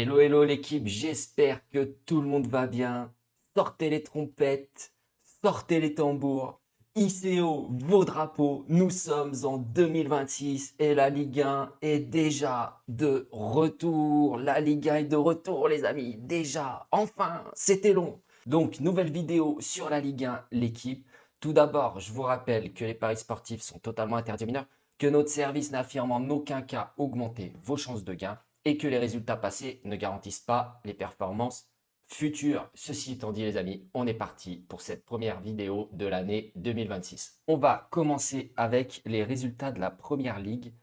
Hello, hello l'équipe, j'espère que tout le monde va bien. Sortez les trompettes, sortez les tambours, hissez haut vos drapeaux. Nous sommes en 2026 et la Ligue 1 est déjà de retour. La Ligue 1 est de retour les amis, déjà, enfin, c'était long. Donc, nouvelle vidéo sur la Ligue 1, l'équipe. Tout d'abord, je vous rappelle que les paris sportifs sont totalement interdits aux mineurs, que notre service n'affirme en aucun cas augmenter vos chances de gain et que les résultats passés ne garantissent pas les performances futures. Ceci étant dit les amis, on est parti pour cette première vidéo de l'année 2026. On va commencer avec les résultats de la Première Ligue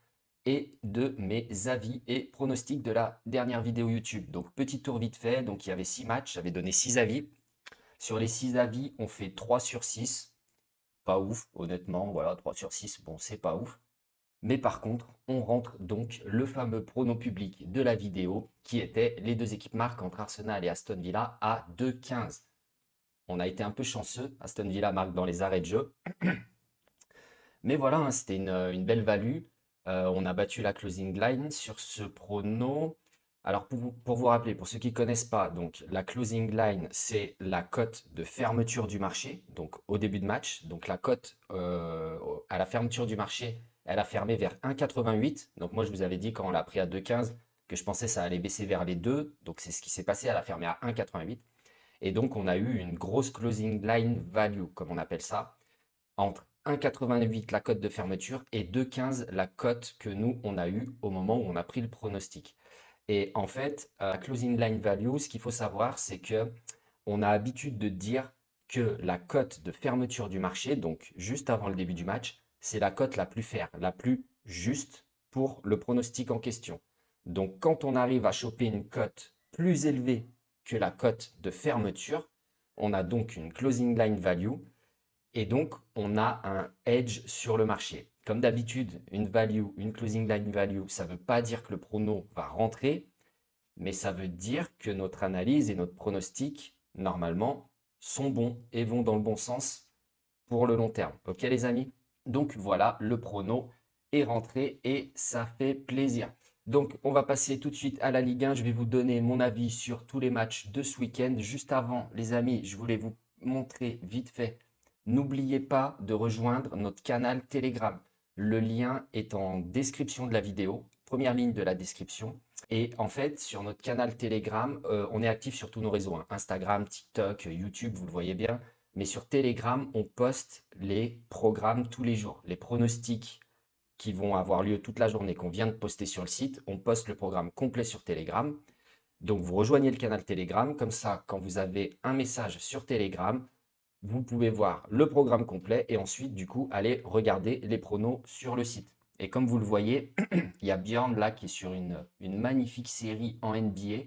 et de mes avis et pronostics de la dernière vidéo YouTube. Donc petit tour vite fait, donc il y avait 6 matchs, j'avais donné 6 avis. Sur les 6 avis, on fait 3 sur 6. Pas ouf, honnêtement, voilà, 3 sur 6, bon c'est pas ouf. Mais par contre, on rentre donc le fameux prono public de la vidéo qui était les deux équipes marquent entre Arsenal et Aston Villa à 2,15. On a été un peu chanceux, Aston Villa marque dans les arrêts de jeu. Mais voilà, hein, c'était une belle value. On a battu la closing line sur ce prono. Alors pour vous rappeler, pour ceux qui ne connaissent pas, donc la closing line, c'est la cote de fermeture du marché, donc au début de match. Donc la cote à la fermeture du marché, elle a fermé vers 1,88. Donc moi je vous avais dit quand on l'a pris à 2,15 que je pensais ça allait baisser vers les 2. Donc c'est ce qui s'est passé, elle a fermé à 1,88. Et donc on a eu une grosse closing line value, comme on appelle ça entre 1,88 la cote de fermeture et 2,15 la cote que nous, on a eue au moment où on a pris le pronostic. Et en fait, la closing line value, ce qu'il faut savoir, c'est que on a l'habitude de dire que la cote de fermeture du marché, donc juste avant le début du match, c'est la cote la plus fair, la plus juste pour le pronostic en question. Donc quand on arrive à choper une cote plus élevée que la cote de fermeture, on a donc une closing line value et donc, on a un edge sur le marché. Comme d'habitude, une value, une closing line value, ça ne veut pas dire que le prono va rentrer, mais ça veut dire que notre analyse et notre pronostic, normalement, sont bons et vont dans le bon sens pour le long terme. Ok les amis? Donc voilà, le prono est rentré et ça fait plaisir. Donc on va passer tout de suite à la Ligue 1. Je vais vous donner mon avis sur tous les matchs de ce week-end. Juste avant, les amis, je voulais vous montrer vite fait. N'oubliez pas de rejoindre notre canal Telegram. Le lien est en description de la vidéo, première ligne de la description. Et en fait, sur notre canal Telegram, on est actif sur tous nos réseaux, hein. Instagram, TikTok, YouTube, vous le voyez bien. Mais sur Telegram, on poste les programmes tous les jours. Les pronostics qui vont avoir lieu toute la journée qu'on vient de poster sur le site, on poste le programme complet sur Telegram. Donc vous rejoignez le canal Telegram, comme ça, quand vous avez un message sur Telegram, vous pouvez voir le programme complet et ensuite, du coup, aller regarder les pronos sur le site. Et comme vous le voyez, il y a Bjorn là qui est sur une magnifique série en NBA.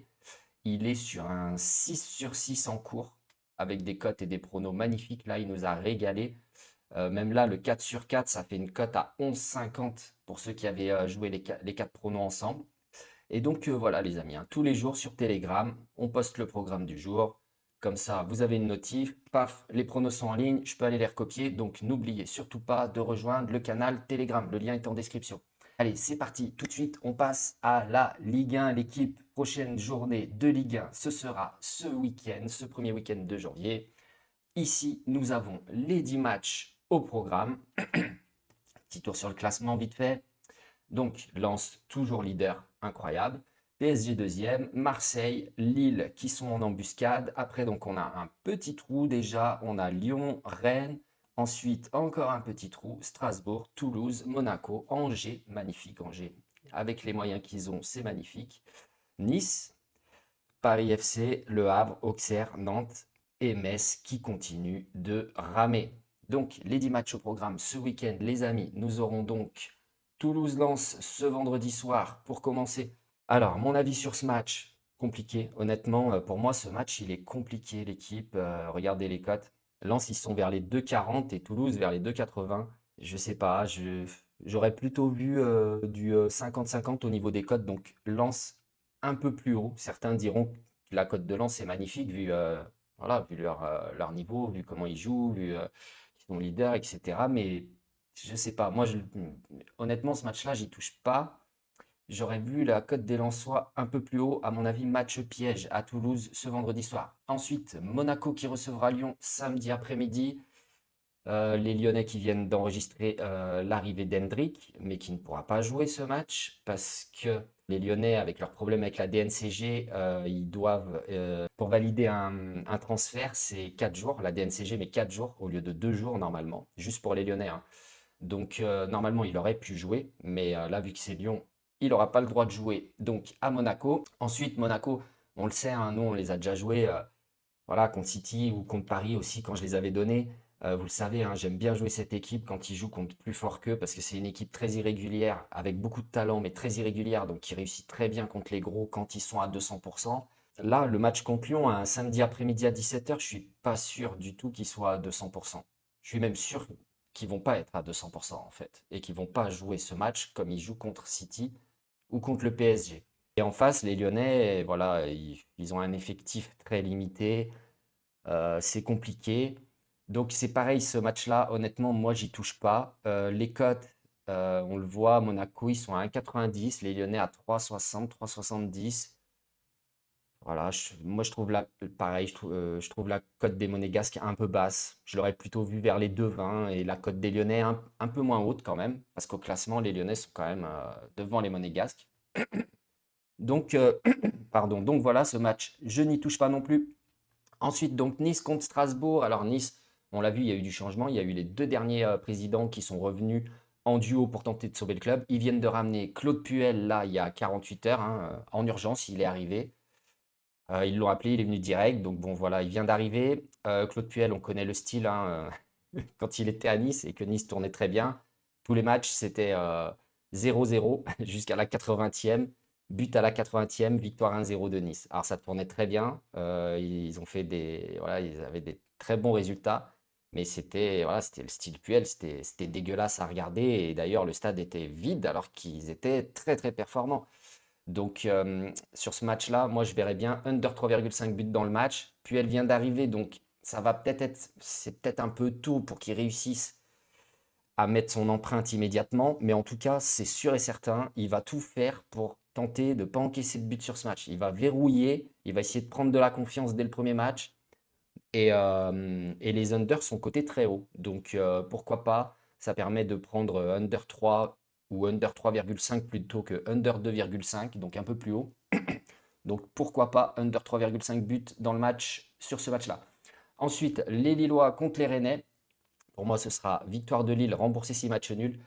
Il est sur un 6 sur 6 en cours avec des cotes et des pronos magnifiques. Là, il nous a régalé. Même là, le 4 sur 4, ça fait une cote à 11,50 pour ceux qui avaient joué les 4 pronos ensemble. Et donc voilà les amis, hein, tous les jours sur Telegram, on poste le programme du jour. Comme ça, vous avez une notif, paf, les pronos sont en ligne, je peux aller les recopier. Donc n'oubliez surtout pas de rejoindre le canal Telegram, le lien est en description. Allez, c'est parti, tout de suite, on passe à la Ligue 1, l'équipe. Prochaine journée de Ligue 1, ce sera ce week-end, ce premier week-end de janvier. Ici, nous avons les 10 matchs au programme. Petit tour sur le classement vite fait. Donc, Lens, toujours leader, incroyable. PSG deuxième, Marseille, Lille qui sont en embuscade. Après, donc, on a un petit trou déjà. On a Lyon, Rennes. Ensuite, encore un petit trou. Strasbourg, Toulouse, Monaco, Angers. Magnifique, Angers. Avec les moyens qu'ils ont, c'est magnifique. Nice, Paris FC, Le Havre, Auxerre, Nantes et Metz qui continuent de ramer. Donc, les 10 matchs au programme ce week-end, les amis, nous aurons donc Toulouse-Lens ce vendredi soir pour commencer. Alors, mon avis sur ce match, compliqué. Honnêtement, pour moi, ce match, il est compliqué, l'équipe. Regardez les cotes. Lens, ils sont vers les 2,40 et Toulouse vers les 2,80. Je sais pas, j'aurais plutôt vu du 50-50 au niveau des cotes. Donc, Lens un peu plus haut. Certains diront que la cote de Lens est magnifique vu, voilà, vu leur niveau, vu comment ils jouent, vu qu'ils sont leaders, etc. Mais je sais pas. Moi, honnêtement, ce match-là, j'y touche pas. j'aurais vu la cote des Lensois un peu plus haut. À mon avis, match piège à Toulouse ce vendredi soir. Ensuite, Monaco qui recevra Lyon samedi après-midi. Les Lyonnais qui viennent d'enregistrer l'arrivée d'Hendrick, mais qui ne pourra pas jouer ce match parce que les Lyonnais, avec leurs problèmes avec la DNCG, ils doivent, pour valider un transfert, c'est 4 jours, la DNCG, mais 4 jours au lieu de 2 jours normalement, juste pour les Lyonnais, hein. Donc normalement, il aurait pu jouer, mais là, vu que c'est Lyon, il n'aura pas le droit de jouer. Donc à Monaco. Ensuite, Monaco, on le sait, hein, nous, on les a déjà joués. Voilà, contre City ou contre Paris aussi, quand je les avais donnés. Vous le savez, hein, j'aime bien jouer cette équipe quand ils jouent contre plus fort qu'eux, parce que c'est une équipe très irrégulière, avec beaucoup de talent, mais très irrégulière, donc qui réussit très bien contre les gros quand ils sont à 200%. Là, le match contre Lyon, un samedi après-midi à 17h, je suis pas sûr du tout qu'ils soient à 200%. Je suis même sûr qu'ils vont pas être à 200% en fait, et qu'ils vont pas jouer ce match comme ils jouent contre City ou contre le PSG. Et en face, les Lyonnais, voilà, ils ont un effectif très limité. C'est compliqué. Donc c'est pareil, ce match-là, honnêtement, moi, j'y touche pas. Les cotes, on le voit, Monaco, ils sont à 1,90, les Lyonnais à 3,60, 3,70. Voilà, moi, je trouve pareil, je trouve la cote des Monégasques un peu basse. Je l'aurais plutôt vu vers les 2,20 et la cote des Lyonnais un peu moins haute quand même, parce qu'au classement, les Lyonnais sont quand même devant les Monégasques. Donc, pardon, donc voilà, ce match, je n'y touche pas non plus. Ensuite, donc Nice contre Strasbourg. Alors Nice, on l'a vu, il y a eu du changement. Il y a eu les deux derniers présidents qui sont revenus en duo pour tenter de sauver le club. Ils viennent de ramener Claude Puel, là, il y a 48 heures, hein, en urgence, il est arrivé. Ils l'ont appelé, il est venu direct. Donc bon, voilà, il vient d'arriver. Claude Puel, on connaît le style, hein, quand il était à Nice et que Nice tournait très bien. Tous les matchs, c'était 0-0 jusqu'à la 80e. But à la 80e, victoire 1-0 de Nice. Alors ça tournait très bien. Ils ont fait voilà, ils avaient des très bons résultats. Mais c'était voilà, c'était le style Puel, c'était dégueulasse à regarder. Et d'ailleurs, le stade était vide alors qu'ils étaient très très performants. Donc sur ce match-là, moi je verrais bien under 3,5 buts dans le match. Puel vient d'arriver, donc ça va peut-être être, c'est peut-être un peu tôt pour qu'il réussisse à mettre son empreinte immédiatement, mais en tout cas, c'est sûr et certain, il va tout faire pour tenter de ne pas encaisser de but sur ce match. Il va verrouiller, il va essayer de prendre de la confiance dès le premier match, et les unders sont cotés très haut. Donc pourquoi pas, ça permet de prendre under 3 ou under 3,5 plutôt que under 2,5, donc un peu plus haut. Donc pourquoi pas under 3,5 buts dans le match sur ce match-là. Ensuite, les Lillois contre les Rennais. Pour moi, ce sera victoire de Lille, rembourser 6 matchs nuls.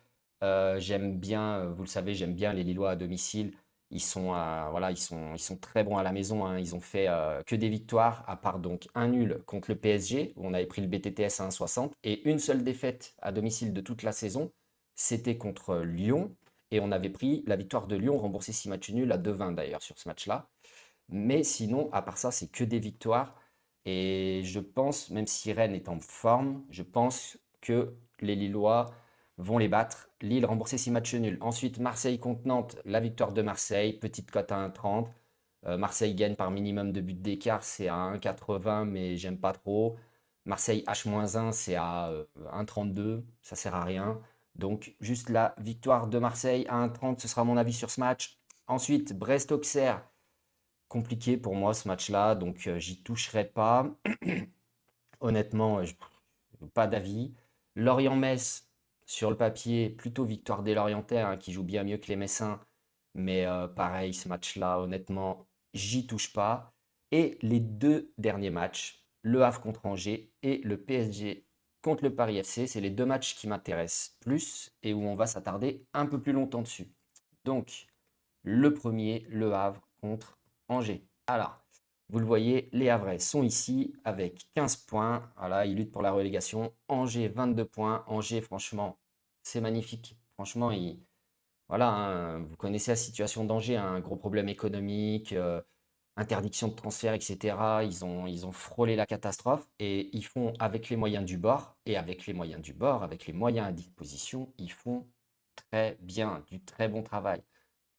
J'aime bien, vous le savez, j'aime bien les Lillois à domicile. Voilà, ils sont très bons à la maison, hein. Ils ont fait que des victoires, à part donc un nul contre le PSG, où on avait pris le BTTS à 1,60, et une seule défaite à domicile de toute la saison, c'était contre Lyon. Et on avait pris la victoire de Lyon, remboursé 6 matchs nuls à 2,20 d'ailleurs sur ce match-là. Mais sinon, à part ça, c'est que des victoires. Et je pense, même si Rennes est en forme, je pense que les Lillois vont les battre. Lille remboursé 6 matchs nuls. Ensuite, Marseille contre Nantes, la victoire de Marseille, petite cote à 1,30. Marseille gagne par minimum de buts d'écart, c'est à 1,80, mais j'aime pas trop. Marseille H-1, c'est à 1,32, ça sert à rien. Donc, juste la victoire de Marseille à 1,30, ce sera mon avis sur ce match. Ensuite, Brest-Auxerre, compliqué pour moi ce match-là, donc j'y toucherai pas. Honnêtement, pas d'avis. Lorient-Metz, sur le papier, plutôt victoire des Lorientais, hein, qui jouent bien mieux que les Messins. Mais pareil, ce match-là, honnêtement, j'y touche pas. Et les deux derniers matchs, le Havre contre Angers et le PSG contre le Paris FC, c'est les deux matchs qui m'intéressent plus et où on va s'attarder un peu plus longtemps dessus. Donc, le premier, le Havre contre Angers. Alors, vous le voyez, les Havrais sont ici avec 15 points. Voilà, ils luttent pour la relégation. Angers, 22 points. Angers, franchement, c'est magnifique. Franchement, voilà, hein, vous connaissez la situation d'Angers, hein, un gros problème économique, interdiction de transfert, etc. Ils ont frôlé la catastrophe et ils font avec les moyens du bord. Et avec les moyens du bord, avec les moyens à disposition, ils font très bien, du très bon travail.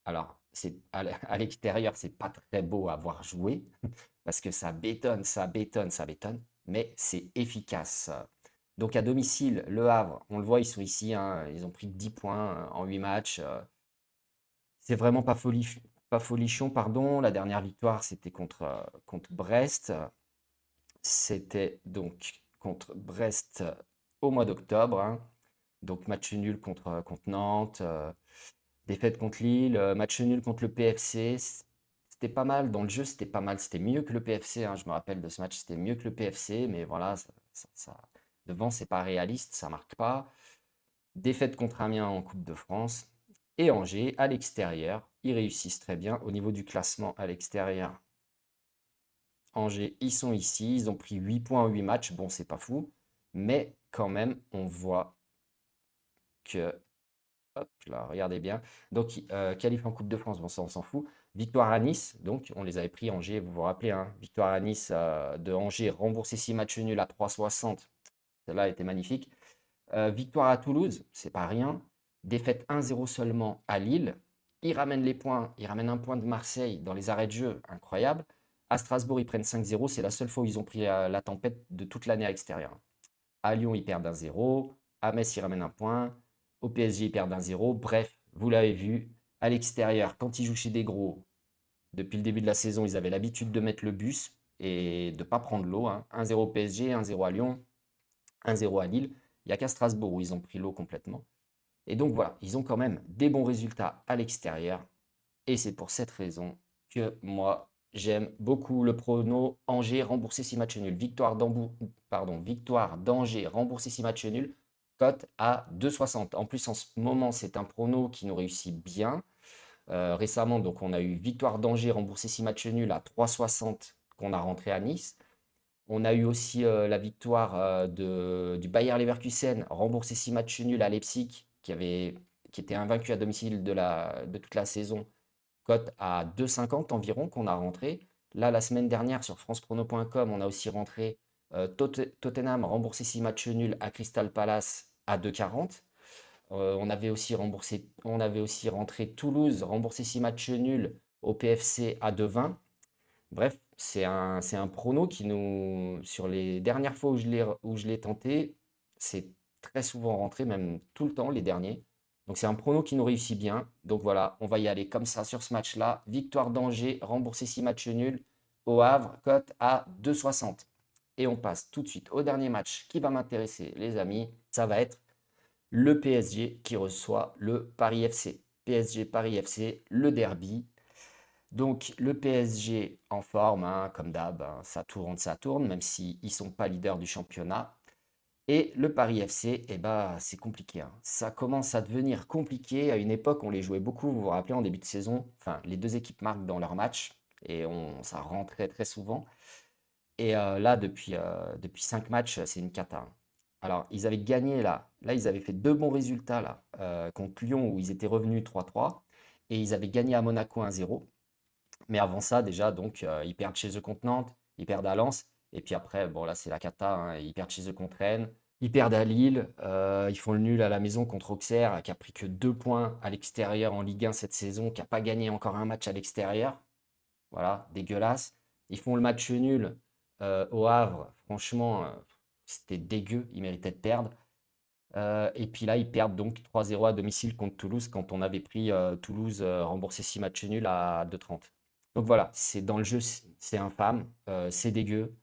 Alors, c'est à l'extérieur, c'est pas très beau à voir jouer parce que ça bétonne, ça bétonne, ça bétonne, mais c'est efficace. Donc à domicile, Le Havre, on le voit, ils sont ici, hein, ils ont pris 10 points en 8 matchs. c'est vraiment pas folichon, pardon. La dernière victoire, c'était contre Brest. C'était donc contre Brest au mois d'octobre, hein. Donc match nul contre Nantes, défaite contre Lille, match nul contre le PFC. C'était pas mal. Dans le jeu, c'était pas mal. C'était mieux que le PFC, hein. Je me rappelle de ce match, c'était mieux que le PFC. Mais voilà, devant, c'est pas réaliste, ça marque pas. Défaite contre Amiens en Coupe de France. Et Angers, à l'extérieur, ils réussissent très bien. Au niveau du classement à l'extérieur, Angers, ils sont ici. Ils ont pris 8 points en 8 matchs. Bon, c'est pas fou. Mais quand même, on voit que. Hop là, regardez bien. Donc, qualif en Coupe de France, bon, ça, on s'en fout. Victoire à Nice, donc on les avait pris Angers, vous vous rappelez, hein, victoire à Nice de Angers, remboursé 6 matchs nuls à 3,60. Celle-là était magnifique. Victoire à Toulouse, c'est pas rien. Défaite 1-0 seulement à Lille. Ils ramènent les points, ils ramènent un point de Marseille dans les arrêts de jeu, incroyable. À Strasbourg, ils prennent 5-0, c'est la seule fois où ils ont pris la tempête de toute l'année à l'extérieur. À Lyon, ils perdent 1-0. À Metz, ils ramènent un point. Au PSG, ils perdent 1-0. Bref, vous l'avez vu, à l'extérieur, quand ils jouent chez des gros, depuis le début de la saison, ils avaient l'habitude de mettre le bus et de ne pas prendre l'eau, hein. 1-0 au PSG, 1-0 à Lyon, 1-0 à Lille. Il n'y a qu'à Strasbourg où ils ont pris l'eau complètement. Et donc voilà, ils ont quand même des bons résultats à l'extérieur. Et c'est pour cette raison que moi, j'aime beaucoup le prono Angers remboursé 6 matchs nuls. Victoire d'Angers remboursé 6 matchs nuls. Cote à 2,60. En plus, en ce moment, c'est un prono qui nous réussit bien. Récemment, donc, on a eu victoire d'Angers remboursé 6 matchs nuls à 3,60 qu'on a rentré à Nice. On a eu aussi la victoire du Bayer Leverkusen remboursé 6 matchs nuls à Leipzig qui était invaincu à domicile de toute la saison, cote à 2,50 environ qu'on a rentré. Là, la semaine dernière, sur franceprono.com, on a aussi rentré Tottenham remboursé 6 matchs nuls à Crystal Palace à 2,40. On avait aussi rentré Toulouse remboursé 6 matchs nuls au PFC à 2,20. Bref, c'est un prono qui nous, sur les dernières fois où je l'ai tenté, c'est très souvent rentré, même tout le temps, les derniers. Donc c'est un prono qui nous réussit bien. Donc voilà, on va y aller comme ça sur ce match-là. Victoire d'Angers, remboursé 6 matchs nuls au Havre, cote à 2,60. Et on passe tout de suite au dernier match qui va m'intéresser, les amis. Ça va être le PSG qui reçoit le Paris FC. PSG Paris FC, le derby. Donc le PSG en forme, hein, comme d'hab, hein, ça tourne, même s'ils ne sont pas leaders du championnat. Et le Paris FC, eh ben, c'est compliqué, hein. Ça commence à devenir compliqué. À une époque, on les jouait beaucoup, vous vous rappelez, en début de saison. Enfin, les deux équipes marquent dans leurs matchs et ça rentrait très souvent. Et là, depuis 5 matchs, c'est une cata, hein. Alors, ils avaient gagné là. Là, ils avaient fait deux bons résultats là, contre Lyon où ils étaient revenus 3-3. Et ils avaient gagné à Monaco 1-0. Mais avant ça, déjà, donc, ils perdent chez eux contre Nantes, ils perdent à Lens. Et puis après, bon, là, c'est la cata, hein. Ils perdent chez eux contre Rennes, ils perdent à Lille, ils font le nul à la maison contre Auxerre, qui a pris que 2 points à l'extérieur en Ligue 1 cette saison, qui n'a pas gagné encore un match à l'extérieur. Voilà, dégueulasse. Ils font le match nul au Havre. Franchement, c'était dégueu, ils méritaient de perdre. Et puis là, ils perdent donc 3-0 à domicile contre Toulouse quand on avait pris Toulouse remboursé 6 matchs nuls à 2,30. Donc voilà, c'est dans le jeu, c'est infâme, c'est dégueu.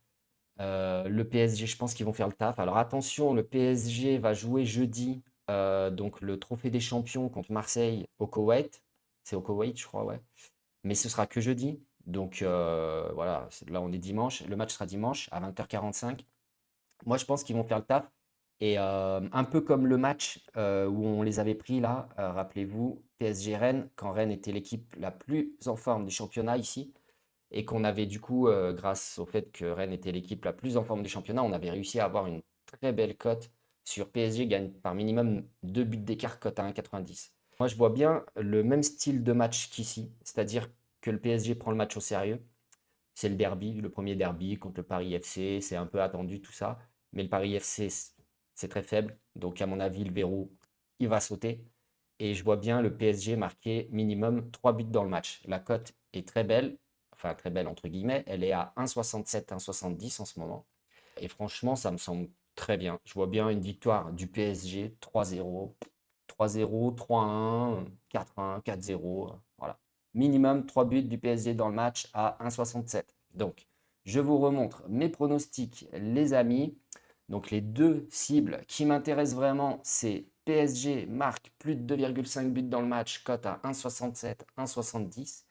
Le PSG, je pense qu'ils vont faire le taf. Alors attention, le PSG va jouer jeudi donc le Trophée des Champions contre Marseille au Koweït. C'est au Koweït, je crois, ouais. Mais ce sera que jeudi. Donc voilà, là on est dimanche. Le match sera dimanche à 20h45. Moi, je pense qu'ils vont faire le taf. Et un peu comme le match où on les avait pris là, rappelez-vous, PSG Rennes, quand Rennes était l'équipe la plus en forme du championnat ici, et qu'on avait du coup, grâce au fait que Rennes était l'équipe la plus en forme du championnat, on avait réussi à avoir une très belle cote sur PSG gagne par minimum 2 buts d'écart, cote à 1,90. Moi, je vois bien le même style de match qu'ici, c'est-à-dire que le PSG prend le match au sérieux. C'est le derby, le premier derby contre le Paris FC, c'est un peu attendu tout ça. Mais le Paris FC, c'est très faible. Donc, à mon avis, le verrou, il va sauter. Et je vois bien le PSG marquer minimum 3 buts dans le match. La cote est très belle, enfin très belle entre guillemets. Elle est à 1,67, 1,70 en ce moment. Et franchement, ça me semble très bien. Je vois bien une victoire du PSG 3-0, 3-0, 3-1, 4-1, 4-0. Voilà. minimum 3 buts du PSG dans le match à 1,67. Donc, je vous remontre mes pronostics, les amis. Donc, les deux cibles qui m'intéressent vraiment, c'est PSG marque plus de 2,5 buts dans le match, cote à 1,67, 1,70.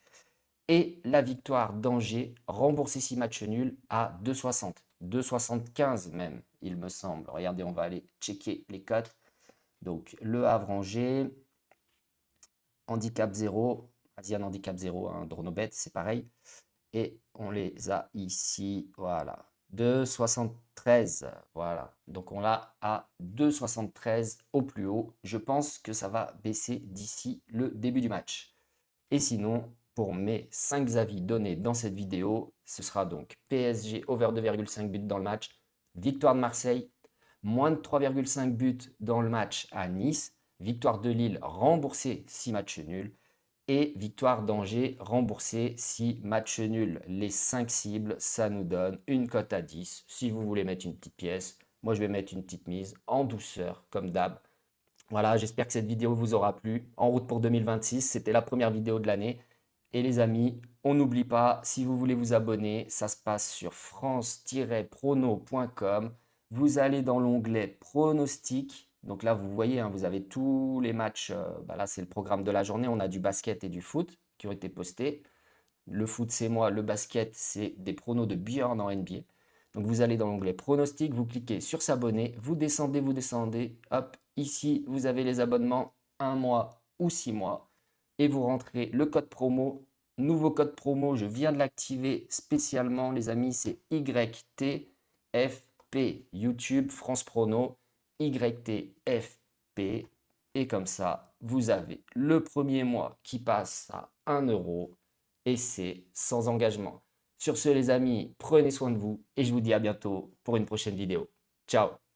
Et la victoire d'Angers, remboursée 6 matchs nuls à 2,60. 2,75 même, il me semble. Regardez, on va aller checker les cotes. Donc, Le Havre-Angers, handicap 0, Asian handicap 0, hein, Dronobet, c'est pareil. Et on les a ici, voilà, 2,73, voilà. Donc on l'a à 2,73 au plus haut. Je pense que ça va baisser d'ici le début du match. Et sinon, pour mes 5 avis donnés dans cette vidéo, ce sera donc PSG over 2,5 buts dans le match, victoire de Marseille, moins de 3,5 buts dans le match à Nice, victoire de Lille remboursée 6 matchs nuls, et victoire d'Angers remboursée 6 matchs nuls. Les 5 cibles, ça nous donne une cote à 10. Si vous voulez mettre une petite pièce, moi je vais mettre une petite mise en douceur, comme d'hab. Voilà, j'espère que cette vidéo vous aura plu. En route pour 2026, c'était la première vidéo de l'année. Et les amis, on n'oublie pas, si vous voulez vous abonner, ça se passe sur france-prono.com. Vous allez dans l'onglet pronostic. Donc là, vous voyez, hein, vous avez tous les matchs. Là, c'est le programme de la journée. On a du basket et du foot qui ont été postés. Le foot, c'est moi. Le basket, c'est des pronos de Bjorn en NBA. Donc vous allez dans l'onglet pronostic, vous cliquez sur s'abonner, vous descendez, hop, ici vous avez les abonnements 1 mois ou 6 mois et vous rentrez le code promo, nouveau code promo, je viens de l'activer spécialement les amis, c'est YTFP, YouTube France Prono, YTFP et comme ça vous avez le premier mois qui passe à 1 euro et c'est sans engagement. Sur ce, les amis, prenez soin de vous et je vous dis à bientôt pour une prochaine vidéo. Ciao!